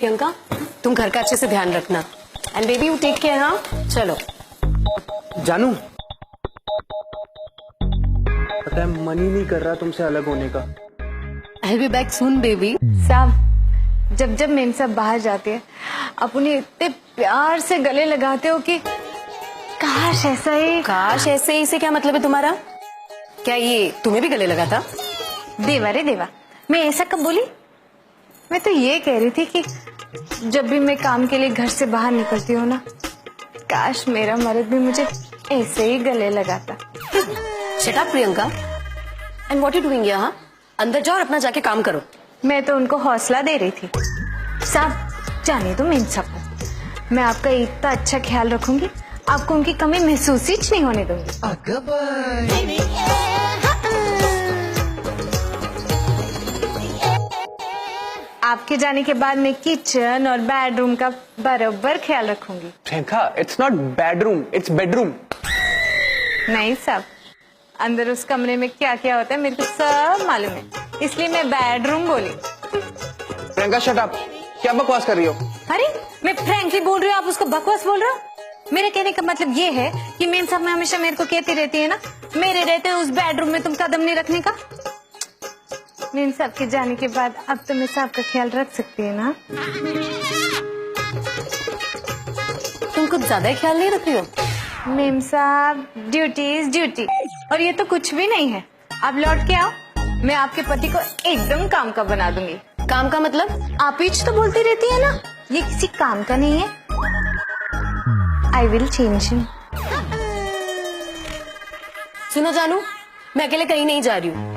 प्रियंका तुम घर का अच्छे से ध्यान रखना and baby you take care. हाँ चलो। जानू, पता है मन ही नहीं कर रहा तुमसे अलग होने का। I'll be back soon baby। साहब जब जब मेम साहब बाहर जाते हैं आप उन्हें इतने प्यार से गले लगाते हो कि काश ऐसा ही। काश ऐसे ही से क्या मतलब है तुम्हारा? क्या ये तुम्हें भी गले लगा था? देवा रे देवा, मैं ऐसा कब बोली? मैं तो ये कह रही थी कि जब भी मैं काम के लिए घर से बाहर निकलती हूँ ना, काश मेरा मर्द भी मुझे ऐसे ही गले लगाता। Shut up Priyanka. And what you doing यहाँ? अंदर जाओ और अपना जाके काम करो। मैं तो उनको हौसला दे रही थी। साहब जाने दो मेम साहब को, मैं आपका इतना अच्छा ख्याल रखूंगी, आपको उनकी कमी महसूस ही नहीं होने दूंगी। आपके जाने के बाद मैं किचन और बेडरूम का बराबर ख्याल रखूंगी। Priyanka, it's not bedroom, it's bedroom. नहीं साहब, अंदर उस कमरे में क्या क्या होता है मेरे को सब मालूम है, इसलिए मैं बेडरूम बोली। प्रियंका शट अप, क्या बकवास कर रही हो? अरे मैं फ्रैंकली बोल रही हूँ, आप उसको बकवास बोल रहे हो? मेरे कहने का मतलब ये है कि मेम साहब में हमेशा मेरे को कहती रहती है ना, मेरे रहते हैं उस बेडरूम में तुम कदम नहीं रखने का। मेम साहब के जाने के बाद अब तो मैं साहब का ख्याल रख सकती है ना। तुम कुछ ज्यादा ही ख्याल नहीं रख रही हो। मेम साहब ड्यूटी इज ड्यूटी, और ये तो कुछ भी नहीं है। आप लौट के आओ, मैं आपके पति को एकदम काम का बना दूंगी। काम का मतलब? आप ही तो बोलती रहती है ना, ये किसी काम का नहीं है। I will change him. सुनो जानू, मैं अकेले कहीं नहीं जा रही हूँ।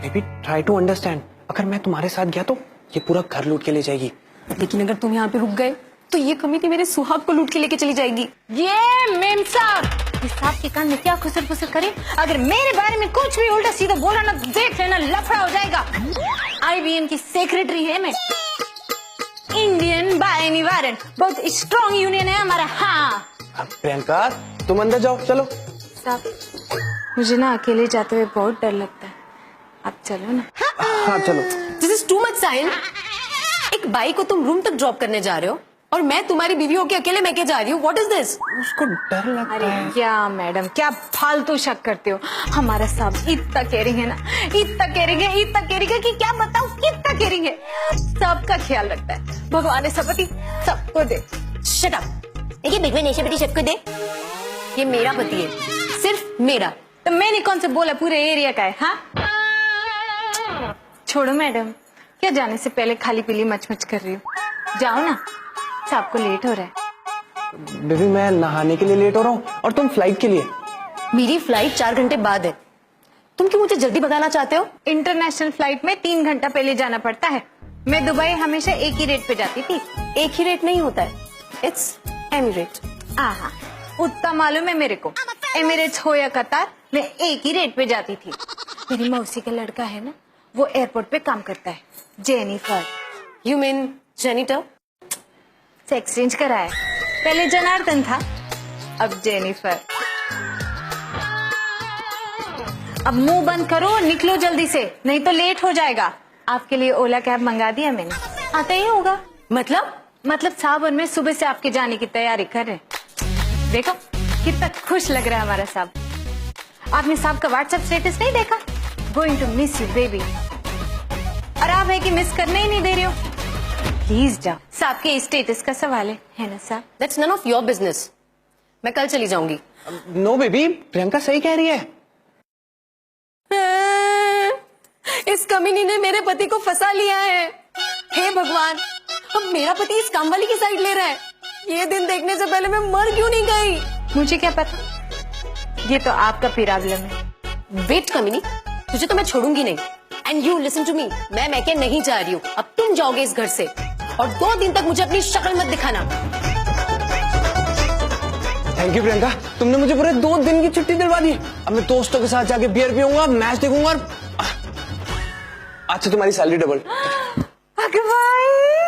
बेबी ट्राई टू अंडरस्टैंड, अगर मैं तुम्हारे साथ गया तो ये पूरा घर लूट के ले जाएगी। लेकिन अगर तुम यहाँ पे रुक गए तो ये कमीनी मेरे सुहाग को लूट के लेके चली जाएगी। ये मेम साहब, इस साहब के कान में क्या खुसर फुसर करे, अगर मेरे बारे में कुछ भी उल्टा सीधा बोला ना, देख लेना लफड़ा हो जाएगा। IBM की सेक्रेटरी है मैं, इंडियन बाय निवारण, बहुत स्ट्रॉन्ग यूनियन है हमारा। हाँ प्रियंका तुम अंदर जाओ, चलो। साहब मुझे ना अकेले जाते हुए बहुत डर लगता है, आप चलो ना। हाँ चलो। This is too much sign. एक बाई को तुम रूम तक ड्रॉप करने जा रहे हो और मैं तुम्हारी बीवी होके अकेले मैके जा रही हूँ। What is this? उसको डर लगता अरे है। क्या मैडम, क्या फालतू शक करते हो। हमारा साहब इतना केयरिंग है ना, इतना केयरिंग है, इतना केयरिंग है कि क्या बताऊं कितना केयरिंग है। सबका ख्याल रखता है, भगवान ने सबकी सबको दे। Shut up. देखिए बिग में नेशा बेटी सबको दे। ये मेरा पति है, सिर्फ मेरा। तो मैंने कौन से बोला पूरे एरिया का है? हाँ छोड़ो मैडम, क्या जाने से पहले खाली पीली मच कर रही हो। जाओ ना, साहब को लेट हो रहा है। बेबी मैं नहाने के लिए लेट हो रहा हूँ और तुम फ्लाइट के लिए। मेरी फ्लाइट 4 घंटे बाद है। तुम क्यों मुझे जल्दी भगाना चाहते हो? इंटरनेशनल फ्लाइट में 3 घंटा पहले जाना पड़ता है। मैं दुबई हमेशा एक ही रेट पे जाती थी। एक ही रेट नहीं होता है, इट्स एमिरेट। आहा, उतना मालूम है मेरे को। एमिरेट्स हो या कतार, मैं एक ही रेट पे जाती थी। मेरी मौसी का लड़का है ना, वो एयरपोर्ट पे काम करता है, Jennifer. You mean janitor? Sex change कराया, पहले जनार्दन था, अब जेनिफर। अब मुंह बंद करो, निकलो जल्दी से, नहीं तो लेट हो जाएगा। आपके लिए ओला कैब मंगा दिया मैंने, आता ही होगा। मतलब साहब और मैं सुबह से आपके जाने की तैयारी कर रहे हैं। देखो कितना खुश लग रहा है हमारा साहब। आपने साहब का व्हाट्सएप स्टेटस नहीं देखा? Going to miss you baby. और आप है कि मिस करने ही नहीं दे रहे हो। प्लीज जाओ, साहब के स्टेटस का सवाल है ना साहब? That's none of your business. मैं कल चली जाऊंगी। नो बेबी, प्रियंका सही कह रही है। इस कमीनी ने मेरे पति को फंसा लिया है। हे भगवान, अब मेरा पति इस काम वाली की साइड ले रहा है। ये दिन देखने से पहले मैं मर क्यों नहीं गई? मुझे क्या पता, ये तो आपका प्रॉब्लम है। वेट कमीनी, तुझे तो मैं छोड़ूंगी नहीं। And you listen to me, मैं मैके नहीं जा रही हूँ। अब तुम जाओगे इस घर से और 2 दिन तक मुझे अपनी शक्ल मत दिखाना। थैंक यू प्रियंका, तुमने मुझे पूरे 2 दिन की छुट्टी दिलवा दी। अब मैं दोस्तों के साथ जाके बियर पीऊंगा, मैच देखूंगा और आज से तुम्हारी सैलरी डबल। अगवाई